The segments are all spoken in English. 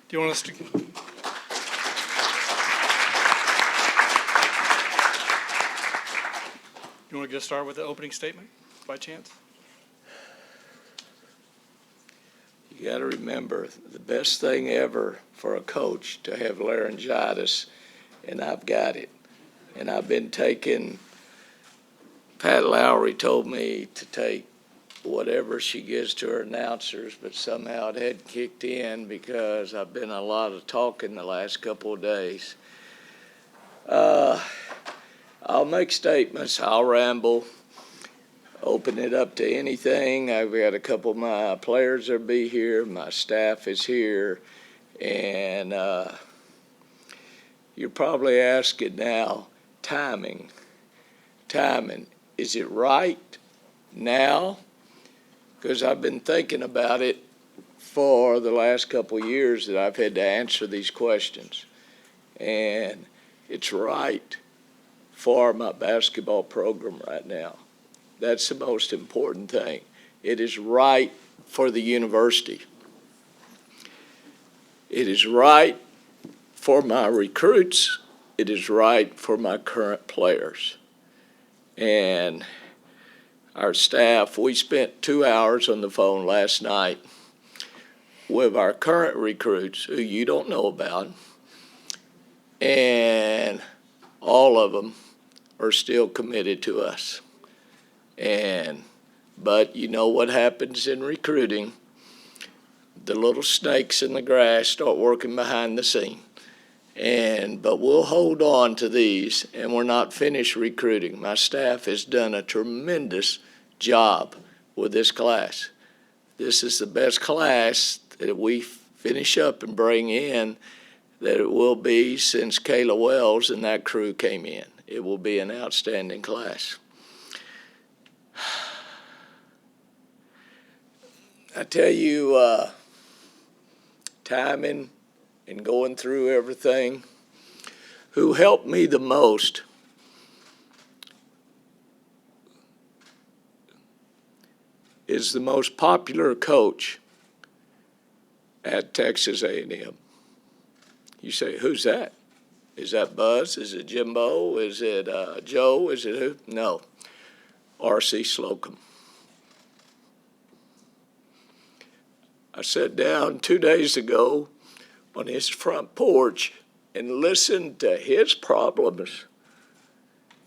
Do you want us to? You want to get started with the opening statement, by chance? You got to remember, the best thing ever for a coach to have laryngitis, and I've got it. And I've been taking, Pat Lowry told me to take whatever she gives to her announcers, but somehow it hadn't kicked in because I've been a lot of talking the last couple of days. I'll make statements, I'll ramble, open it up to anything. I've got a couple of my players that'll be here, my staff is here, and you're probably asking now, timing. Is it right now? Because I've been thinking about it for the last couple of years that I've had to answer these questions. And it's right for my basketball program right now. That's the most important thing. It is right for the university. It is right for my recruits. It is right for my current players. And our staff, we spent 2 hours on the phone last night with our current recruits who you don't know about, and all of them are still committed to us. But you know what happens in recruiting? The little snakes in the grass start working behind the scene. But we'll hold on to these, and we're not finished recruiting. My staff has done a tremendous job with this class. This is the best class that we finish up and bring in that it will be since Kayla Wells and that crew came in. It will be an outstanding class. I tell you, timing and going through everything, who helped me the most is the most popular coach at Texas A&M. You say, who's that? Is that Buzz? Is it Jimbo? Is it Joe? Is it who? No, R.C. Slocum. I sat down 2 days ago on his front porch and listened to his problems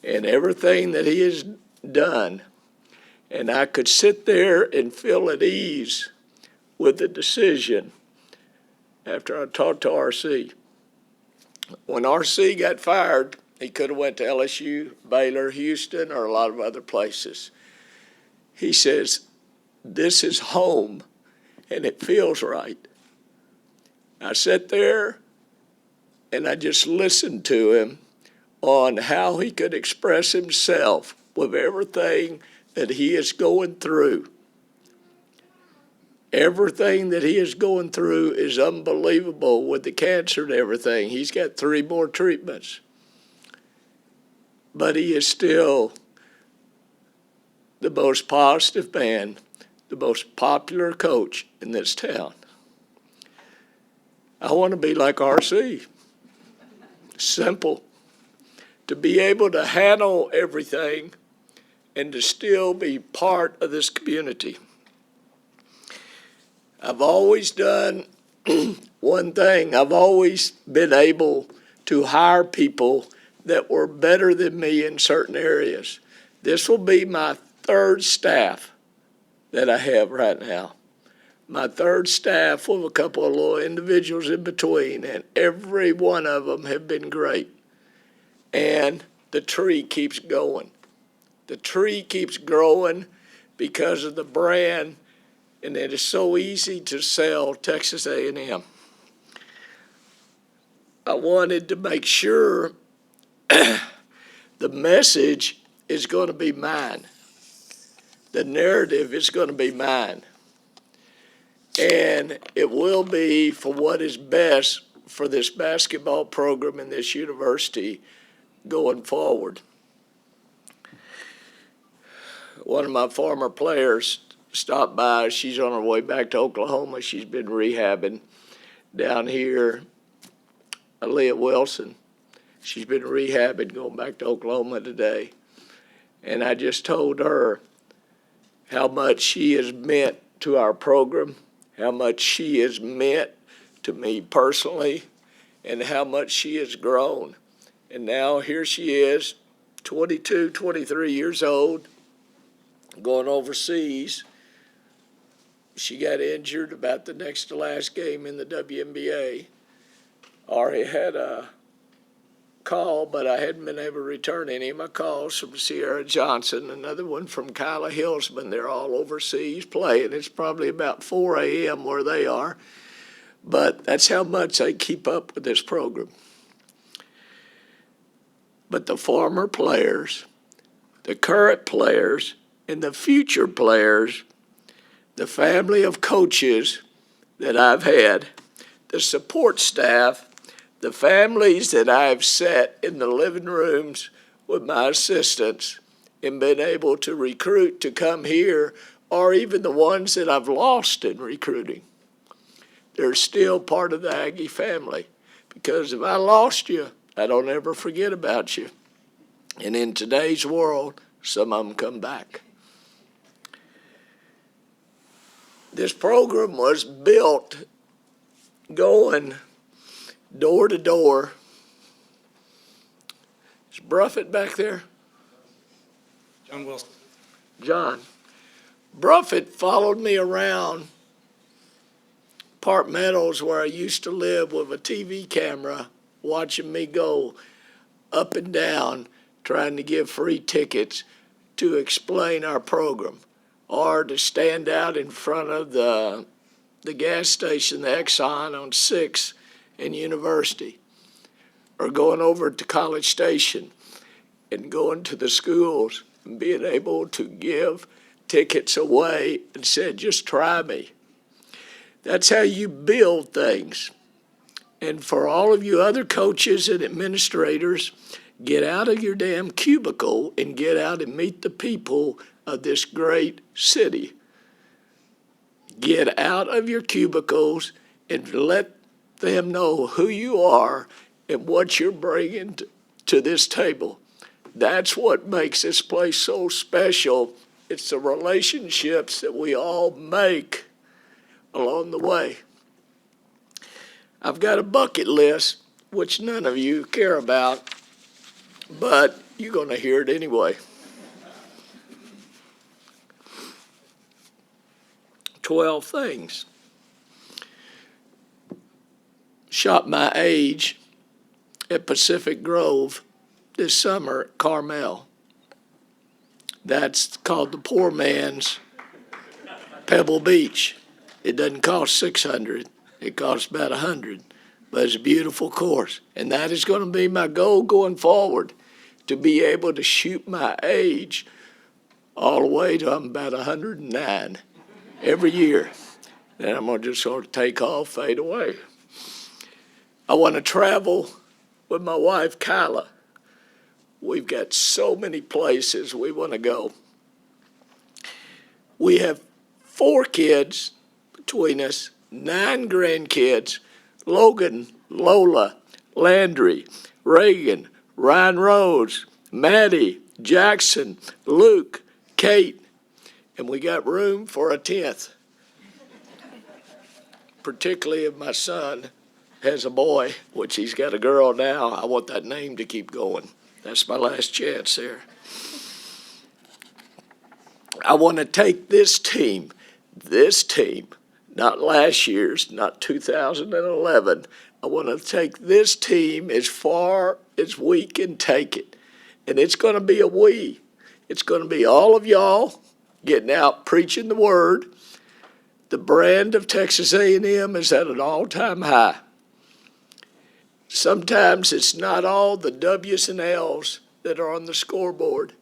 and everything that he has done. And I could sit there and feel at ease with the decision after I talked to R.C. When R.C. got fired, he could have went to LSU, Baylor, Houston, or a lot of other places. He says, this is home, and it feels right. I sat there, and I just listened to him on how he could express himself with everything that he is going through. Everything that he is going through is unbelievable with the cancer and everything. He's got 3 more treatments. But he is still the most positive man, the most popular coach in this town. I want to be like R.C. Simple. To be able to handle everything and to still be part of this community. I've always done one thing. I've always been able to hire people that were better than me in certain areas. This will be my 3rd staff that I have right now. My 3rd staff with a couple of little individuals in between, and every one of them have been great. And the tree keeps going. The tree keeps growing because of the brand, and it is so easy to sell Texas A&M. I wanted to make sure the message is going to be mine. The narrative is going to be mine. And it will be for what is best for this basketball program and this university going forward. One of my former players stopped by. She's on her way back to Oklahoma. She's been rehabbing down here, Aaliyah Wilson. She's been rehabbing, going back to Oklahoma today. And I just told her how much she has meant to our program, how much she has meant to me personally, and how much she has grown. And now here she is, 22, 23 years old, going overseas. She got injured about the next to last game in the WNBA. Already had a call, but I hadn't been able to return any of my calls from Sierra Johnson, another one from Kyla Hillsman. They're all overseas playing. It's probably about 4 a.m. where they are, but that's how much I keep up with this program. But the former players, the current players, and the future players, the family of coaches that I've had, the support staff, the families that I've sat in the living rooms with my assistants and been able to recruit to come here, or even the ones that I've lost in recruiting. They're still part of the Aggie family, because if I lost you, I don't ever forget about you. And in today's world, some of them come back. This program was built going door to door. Is Bruffett back there? John Wilson. John. Bruffett followed me around Park Meadows, where I used to live, with a TV camera, watching me go up and down, trying to give free tickets to explain our program, or to stand out in front of the gas station, the Exxon on 6th and University, or going over to College Station and going to the schools and being able to give tickets away and said, just try me. That's how you build things. And for all of you other coaches and administrators, get out of your damn cubicle and get out and meet the people of this great city. Get out of your cubicles and let them know who you are and what you're bringing to this table. That's what makes this place so special. It's the relationships that we all make along the way. I've got a bucket list, which none of you care about, but you're going to hear it anyway. 12 things. Shot my age at Pacific Grove this summer at Carmel. That's called the poor man's Pebble Beach. It doesn't cost $600. It costs about $100, but it's a beautiful course. And that is going to be my goal going forward, to be able to shoot my age all the way to I'm about 109 every year. Then I'm going to just sort of take off, fade away. I want to travel with my wife, Kyla. We've got so many places we want to go. We have 4 kids between us, 9 grandkids: Logan, Lola, Landry, Reagan, Ryan Rose, Maddie, Jackson, Luke, Kate, and we got room for a 10th. Particularly if my son has a boy, which he's got a girl now. I want that name to keep going. That's my last chance there. I want to take this team, not last year's, not 2011. I want to take this team as far as we can take it. And it's going to be a we. It's going to be all of y'all getting out, preaching the word. The brand of Texas A&M is at an all-time high. Sometimes it's not all the W's and L's that are on the scoreboard.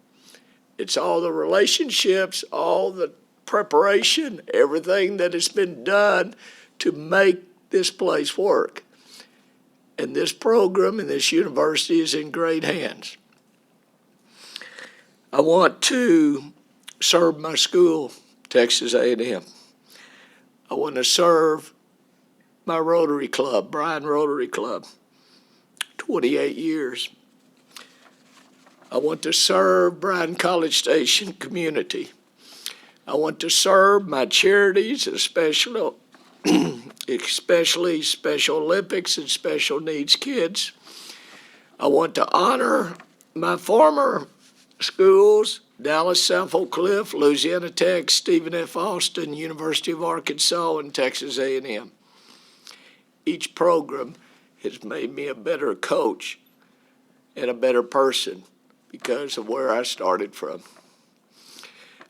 It's all the relationships, all the preparation, everything that has been done to make this place work. And this program and this university is in great hands. I want to serve my school, Texas A&M. I want to serve my Rotary Club, Bryan Rotary Club, 28 years. I want to serve Bryan College Station community. I want to serve my charities, especially Special Olympics and special needs kids. I want to honor my former schools, Dallas, South Oak Cliff, Louisiana Tech, Stephen F. Austin, University of Arkansas, and Texas A&M. Each program has made me a better coach and a better person because of where I started from.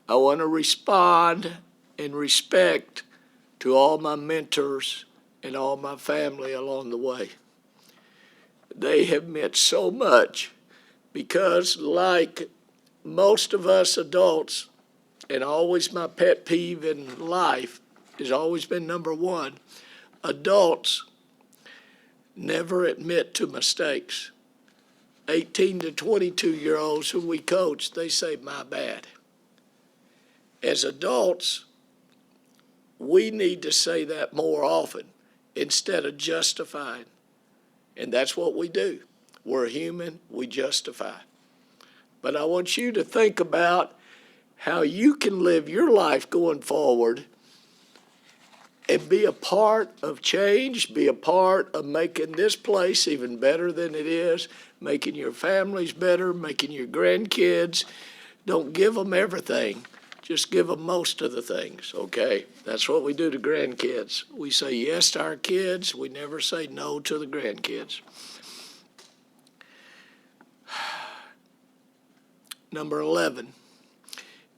I want to respond and respect to all my mentors and all my family along the way. They have meant so much because, like most of us adults, and always my pet peeve in life has always been number one, adults never admit to mistakes. 18 to 22-year-olds who we coach, they say, my bad. As adults, we need to say that more often instead of justifying. And that's what we do. We're human, we justify. But I want you to think about how you can live your life going forward and be a part of change, be a part of making this place even better than it is, making your families better, making your grandkids. Don't give them everything. Just give them most of the things, okay? That's what we do to grandkids. We say yes to our kids. We never say no to the grandkids. Number 11,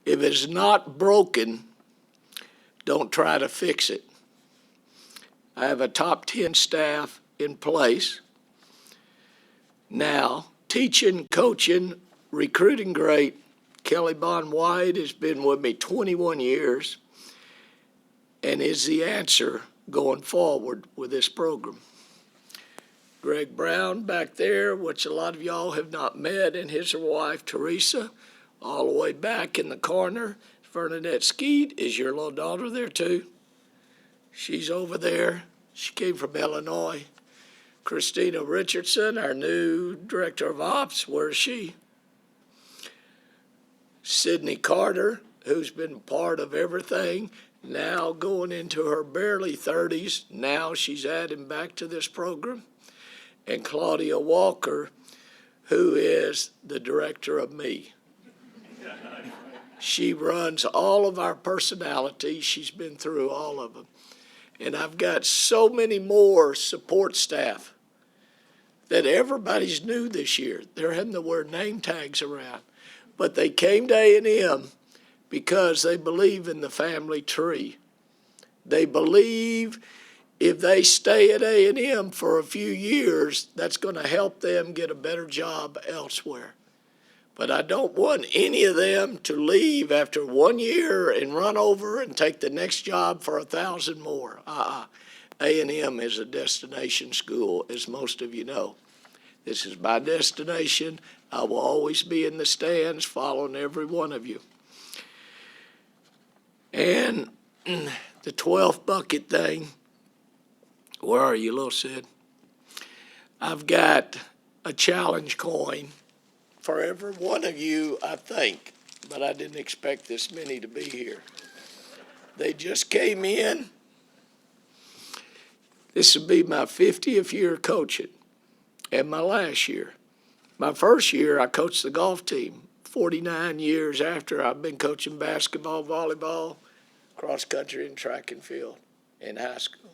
if it's not broken, don't try to fix it. I have a top 10 staff in place. Now, teaching, coaching, recruiting great. Kelly Bond White has been with me 21 years and is the answer going forward with this program. Greg Brown back there, which a lot of y'all have not met, and his wife, Teresa, all the way back in the corner. Bernadette Skeet is your little daughter there, too. She's over there. She came from Illinois. Christina Richardson, our new director of ops, where is she? Sydney Carter, who's been part of everything, now going into her barely 30s. Now she's adding back to this program. And Claudia Walker, who is the director of me. She runs all of our personalities. She's been through all of them. And I've got so many more support staff that everybody's new this year. They're having to wear name tags around. But they came to A&M because they believe in the family tree. They believe if they stay at A&M for a few years, that's going to help them get a better job elsewhere. But I don't want any of them to leave after 1 year and run over and take the next job for 1,000 more. A&M is a destination school, as most of you know. This is my destination. I will always be in the stands following every one of you. And the 12th bucket thing, where are you, little Sid? I've got a challenge coin for every one of you, I think, but I didn't expect this many to be here. They just came in. This will be my 50th year coaching and my last year. My first year, I coached the golf team. 49 years after, I've been coaching basketball, volleyball, cross country, and track and field in high school.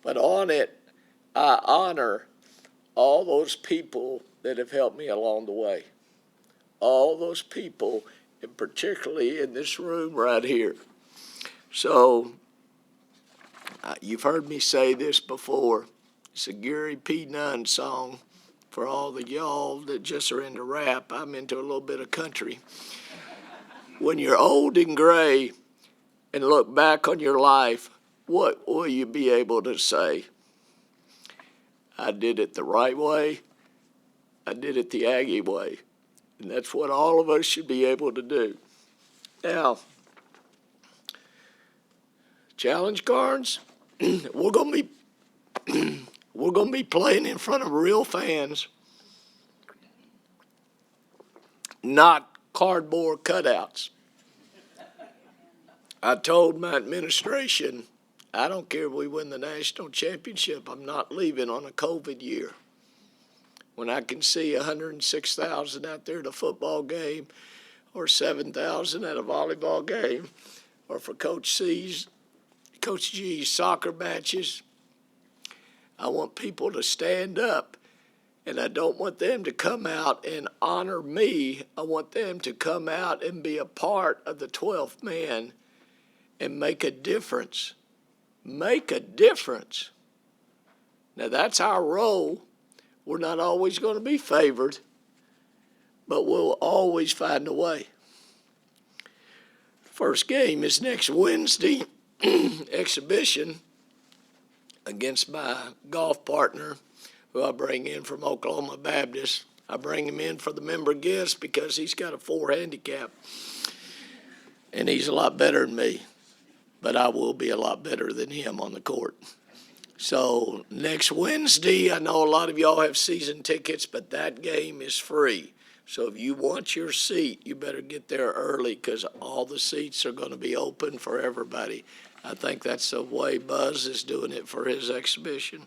But on it, I honor all those people that have helped me along the way. All those people, and particularly in this room right here. So, you've heard me say this before. It's a Gary P. Nunn song. For all the y'all that just are into rap, I'm into a little bit of country. When you're old and gray and look back on your life, what will you be able to say? I did it the right way. I did it the Aggie way. And that's what all of us should be able to do. Now, challenge cards, we're gonna be playing in front of real fans, not cardboard cutouts. I told my administration, I don't care if we win the national championship, I'm not leaving on a COVID year. When I can see 106,000 out there at a football game, or 7,000 at a volleyball game, or for Coach G's soccer matches, I want people to stand up, and I don't want them to come out and honor me. I want them to come out and be a part of the 12th man and make a difference. Make a difference. Now, that's our role. We're not always going to be favored, but we'll always find a way. First game is next Wednesday, exhibition against my golf partner, who I bring in from Oklahoma Baptist. I bring him in for the member guest because he's got a 4 handicap, and he's a lot better than me, but I will be a lot better than him on the court. So next Wednesday, I know a lot of y'all have season tickets, but that game is free. So if you want your seat, you better get there early because all the seats are going to be open for everybody. I think that's the way Buzz is doing it for his exhibition.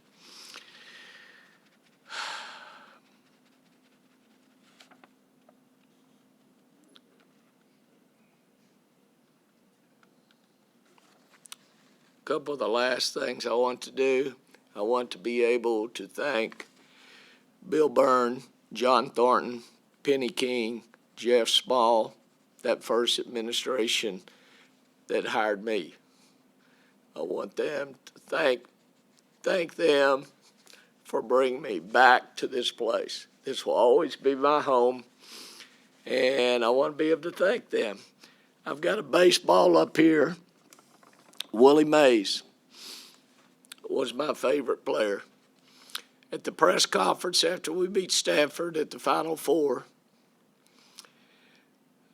A couple of the last things I want to do, I want to be able to thank Bill Byrne, John Thornton, Penny King, Jeff Small, that first administration that hired me. I want them to thank them for bringing me back to this place. This will always be my home, and I want to be able to thank them. I've got a baseball up here. Willie Mays was my favorite player. At the press conference after we beat Stanford at the Final Four,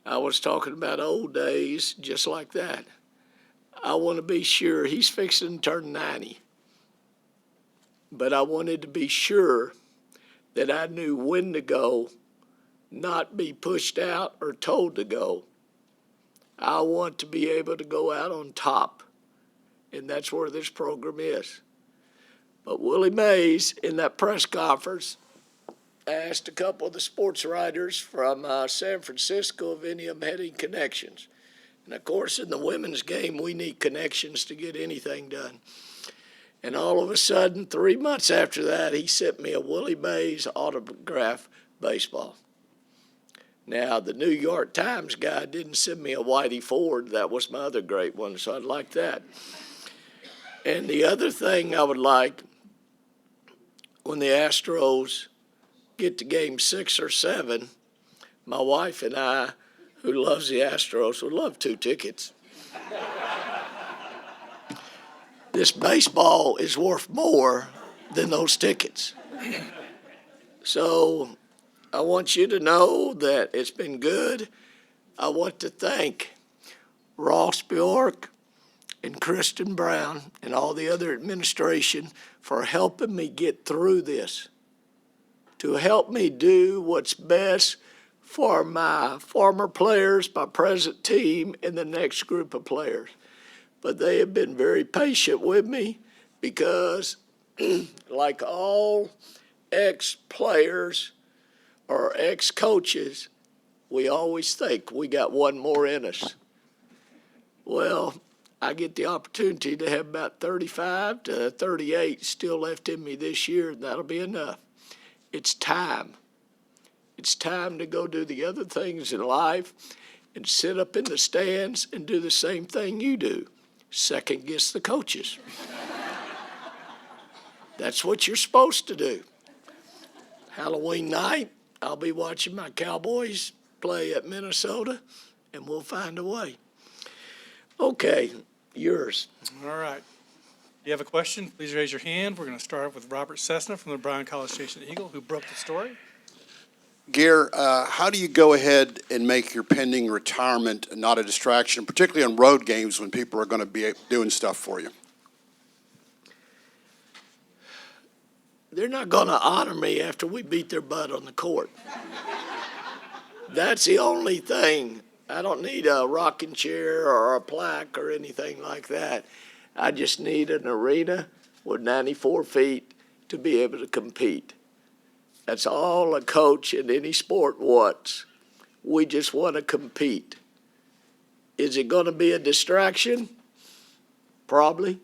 I was talking about old days just like that. I want to be sure he's fixing to turn 90. But I wanted to be sure that I knew when to go, not be pushed out or told to go. I want to be able to go out on top. And that's where this program is. But Willie Mays, in that press conference, asked a couple of the sports writers from San Francisco if any of them had any connections. And, of course, in the women's game, we need connections to get anything done. And all of a sudden, 3 months after that, he sent me a Willie Mays autograph baseball. Now, the New York Times guy didn't send me a Whitey Ford. That was my other great one, so I'd like that. And the other thing I would like, when the Astros get to game 6 or 7, my wife and I, who loves the Astros, would love 2 tickets. This baseball is worth more than those tickets. So I want you to know that it's been good. I want to thank Ross Bjork and Kristen Brown and all the other administration for helping me get through this, to help me do what's best for my former players, my present team, and the next group of players. But they have been very patient with me because, like all ex-players or ex-coaches, we always think we got one more in us. Well, I get the opportunity to have about 35 to 38 still left in me this year, and that'll be enough. It's time. It's time to go do the other things in life and sit up in the stands and do the same thing you do. Second guess the coaches. That's what you're supposed to do. Halloween night, I'll be watching my Cowboys play at Minnesota, and we'll find a way. Okay, yours. All right. If you have a question, please raise your hand. We're going to start with Robert Cessna from the Bryan College Station Eagle, who broke the story. Gare, how do you go ahead and make your pending retirement not a distraction, particularly on road games when people are going to be doing stuff for you? they're not going to honor me after we beat their butt on the court. That's the only thing. I don't need a rocking chair or a plaque or anything like that. I just need an arena with 94 feet to be able to compete. That's all a coach in any sport wants. We just want to compete. Is it going to be a distraction? Probably.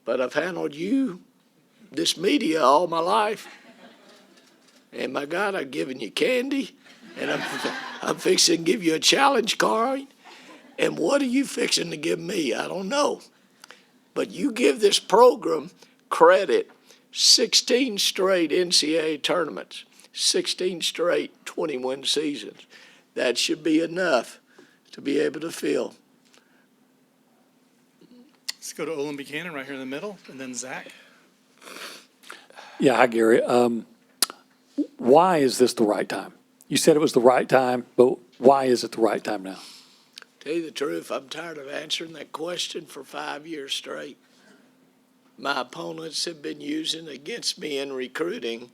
But I've handled this media all my life. And my God, I've given you candy. And I'm fixing to give you a challenge card. And what are you fixing to give me? I don't know. But you give this program credit, 16 straight NCAA tournaments, 16 straight 21 seasons. That should be enough to be able to fill. Let's go to Olin Buchanan right here in the middle, and then Zach. Yeah, hi, Gary. Why is this the right time? You said it was the right time, but why is it the right time now? Tell you the truth, I'm tired of answering that question for 5 years straight. My opponents have been using against me in recruiting,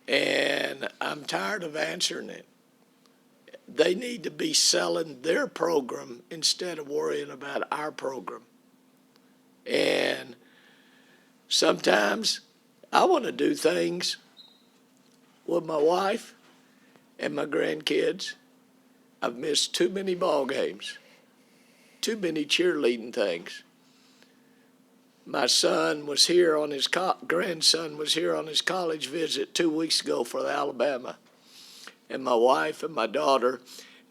and I'm tired of answering it. They need to be selling their program instead of worrying about our program. And sometimes I want to do things with my wife and my grandkids. I've missed too many ball games, too many cheerleading things. My son was here on his grandson was here on his college visit 2 weeks ago for Alabama. And my wife and my daughter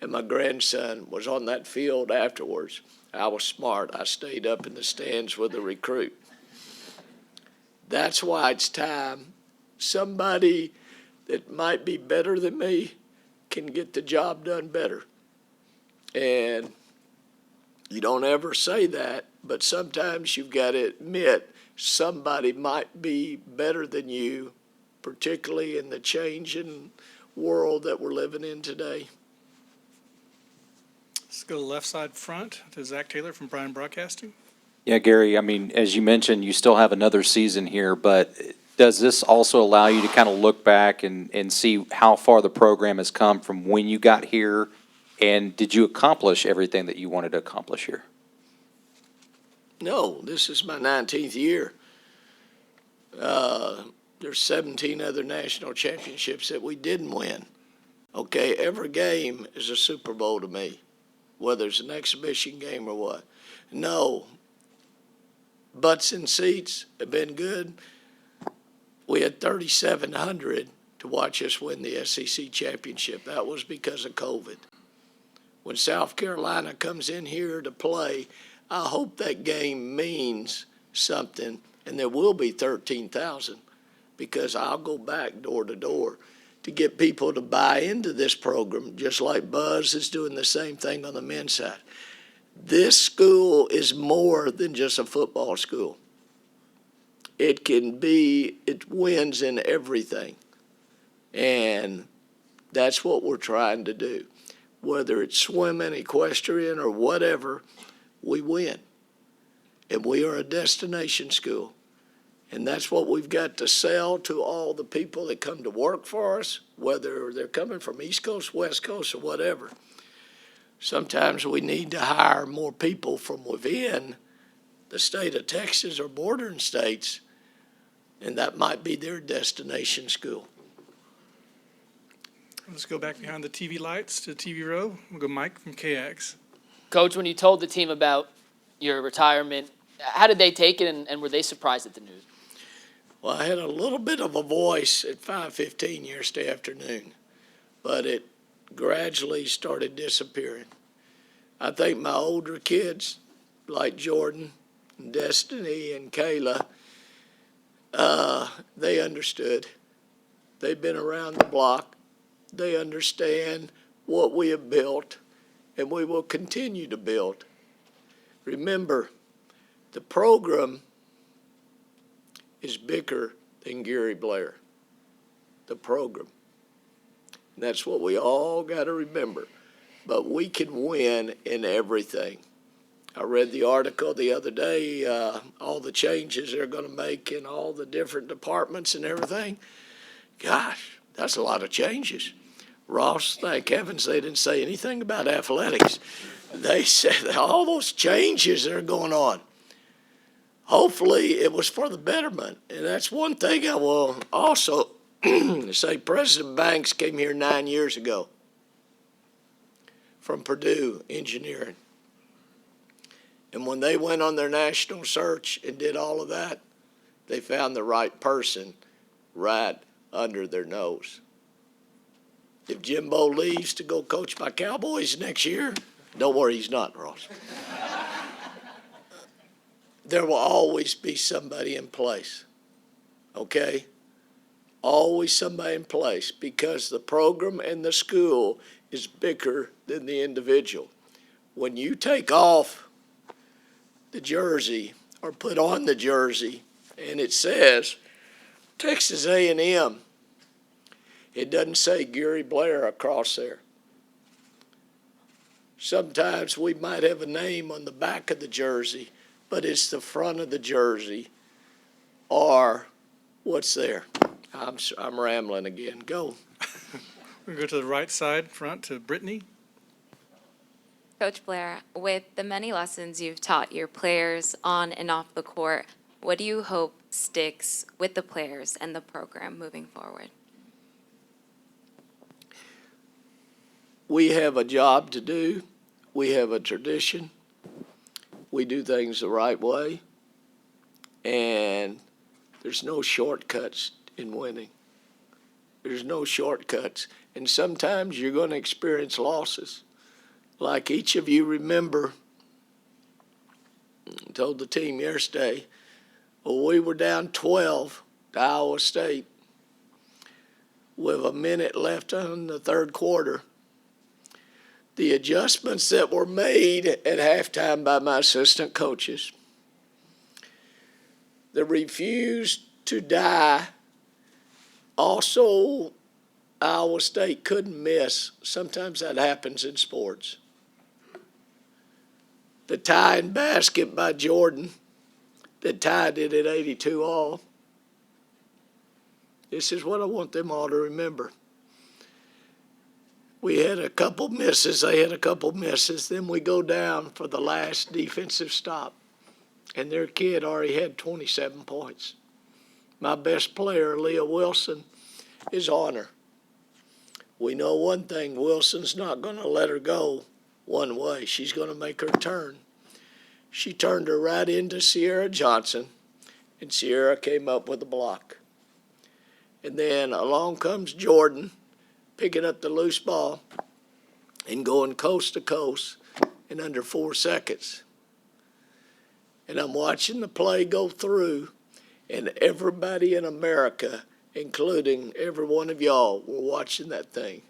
and my grandson was on that field afterwards. I was smart. I stayed up in the stands with the recruit. That's why it's time somebody that might be better than me can get the job done better. And you don't ever say that, but sometimes you've got to admit somebody might be better than you, particularly in the changing world that we're living in today. Let's go to left side front to Zach Taylor from Bryan Broadcasting. Yeah, Gary, I mean, as you mentioned, you still have another season here, but does this also allow you to kind of look back and see how far the program has come from when you got here? And did you accomplish everything that you wanted to accomplish here? No, this is my 19th year. There's 17 other national championships that we didn't win. Okay, every game is a Super Bowl to me, whether it's an exhibition game or what. No, butts in seats have been good. We had 3,700 to watch us win the SEC championship. That was because of COVID. When South Carolina comes in here to play, I hope that game means something, and there will be 13,000, because I'll go back door to door to get people to buy into this program, just like Buzz is doing the same thing on the men's side. This school is more than just a football school. It wins in everything. And that's what we're trying to do. Whether it's swimming, equestrian, or whatever, we win. And we are a destination school. And that's what we've got to sell to all the people that come to work for us, whether they're coming from East Coast, West Coast, or whatever. Sometimes we need to hire more people from within the state of Texas or bordering states, and that might be their destination school. Let's go back behind the TV lights to TV row. We'll go Mike from KX. Coach, when you told the team about your retirement, how did they take it, and were they surprised at the news? Well, I had a little bit of a voice at 5:15 yesterday afternoon, but it gradually started disappearing. I think my older kids, like Jordan, Destiny, and Kayla, they understood. They've been around the block. They understand what we have built, and we will continue to build. Remember, the program is bigger than Gary Blair, the program. And that's what we all got to remember. But we can win in everything. I read the article the other day, all the changes they're gonna make in all the different departments and everything. Gosh, that's a lot of changes. Ross, thank heavens they didn't say anything about athletics. They said all those changes that are going on. Hopefully, it was for the betterment. And that's one thing I will also say. President Banks came here 9 years ago from Purdue Engineering. And when they went on their national search and did all of that, they found the right person right under their nose. If Jimbo leaves to go coach my Cowboys next year, don't worry, he's not, Ross. There will always be somebody in place, okay? Always somebody in place, because the program and the school is bigger than the individual. When you take off the jersey or put on the jersey and it says Texas A&M, it doesn't say Gary Blair across there. Sometimes we might have a name on the back of the jersey, but it's the front of the jersey or what's there. I'm rambling again. Go. We're going to go to the right side, front to Brittany. Coach Blair, with the many lessons you've taught your players on and off the court, what do you hope sticks with the players and the program moving forward? We have a job to do. We have a tradition. We do things the right way. And there's no shortcuts in winning. There's no shortcuts. And sometimes you're going to experience losses. Like each of you remember, I told the team yesterday, well, we were down 12 to Iowa State with a minute left in the third quarter. The adjustments that were made at halftime by my assistant coaches, the refuse to die. Also, Iowa State couldn't miss. Sometimes that happens in sports. The tying basket by Jordan that tied it at 82 all. This is what I want them all to remember. We had a couple misses. They had a couple misses. Then we go down for the last defensive stop. And their kid already had 27 points. My best player, Leah Wilson, is on her. We know one thing, Wilson's not going to let her go one way. She's going to make her turn. She turned her right into Sierra Johnson, and Sierra came up with a block. And then along comes Jordan, picking up the loose ball and going coast to coast in under 4 seconds. And I'm watching the play go through, and everybody in America, including every one of y'all, were watching that thing.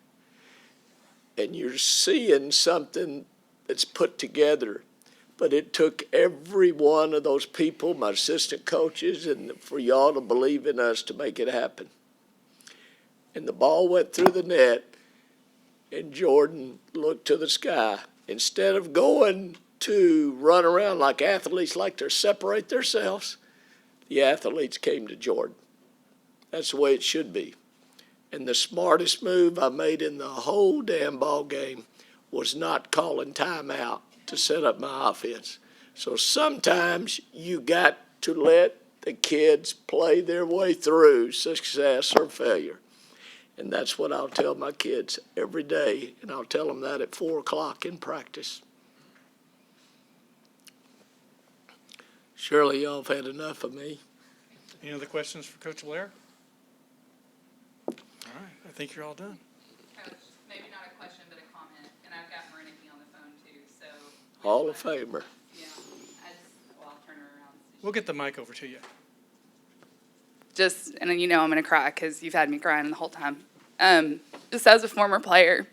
And you're seeing something that's put together. But it took every one of those people, my assistant coaches, and for y'all to believe in us to make it happen. And the ball went through the net, and Jordan looked to the sky. Instead of going to run around like athletes like to separate themselves, the athletes came to Jordan. That's the way it should be. And the smartest move I made in the whole damn ball game was not calling timeout to set up my offense. So sometimes you got to let the kids play their way through success or failure. And that's what I'll tell my kids every day, and I'll tell them that at 4 o'clock in practice. Surely y'all have had enough of me. Any other questions for Coach Blair? All right, I think you're all done. Coach, maybe not a question, but a comment, and I've got Mariniki on the phone too, so. Hall of Famer. Yeah, I'll turn her around. We'll get the mic over to you. Just, and you know I'm gonna cry, because you've had me crying the whole time. Just as a former player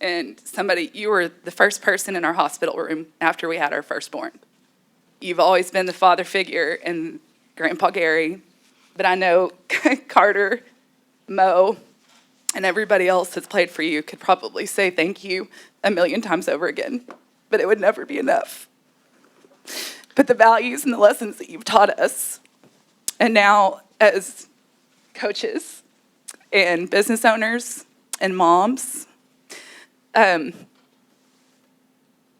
and somebody, you were the first person in our hospital room after we had our firstborn. You've always been the father figure and Grandpa Gary, but I know Carter, Mo, and everybody else that's played for you could probably say thank you a million times over again, but it would never be enough. but the values and the lessons that you've taught us, and now as coaches and business owners and moms,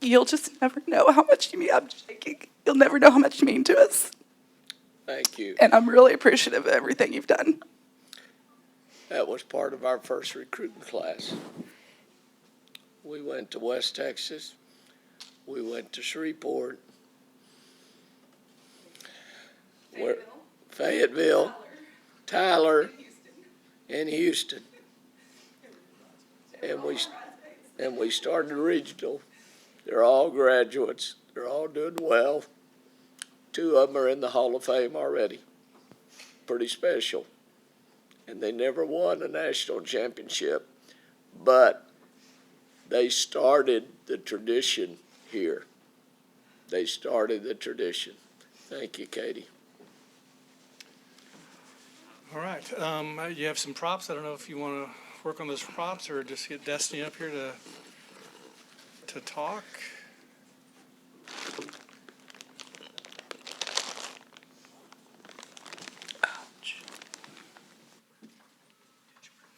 you'll just never know how much you mean. I'm shaking. You'll never know how much you mean to us. Thank you. And I'm really appreciative of everything you've done. That was part of our first recruiting class. We went to West Texas. We went to Shreveport. Fayetteville, Tyler, and Houston. And we started regional. They're all graduates. They're all doing well. 2 of them are in the Hall of Fame already. Pretty special. And they never won a national championship, but they started the tradition here. They started the tradition. Thank you, Katie. All right, you have some props. I don't know if you want to work on those props or just get Destiny up here to talk.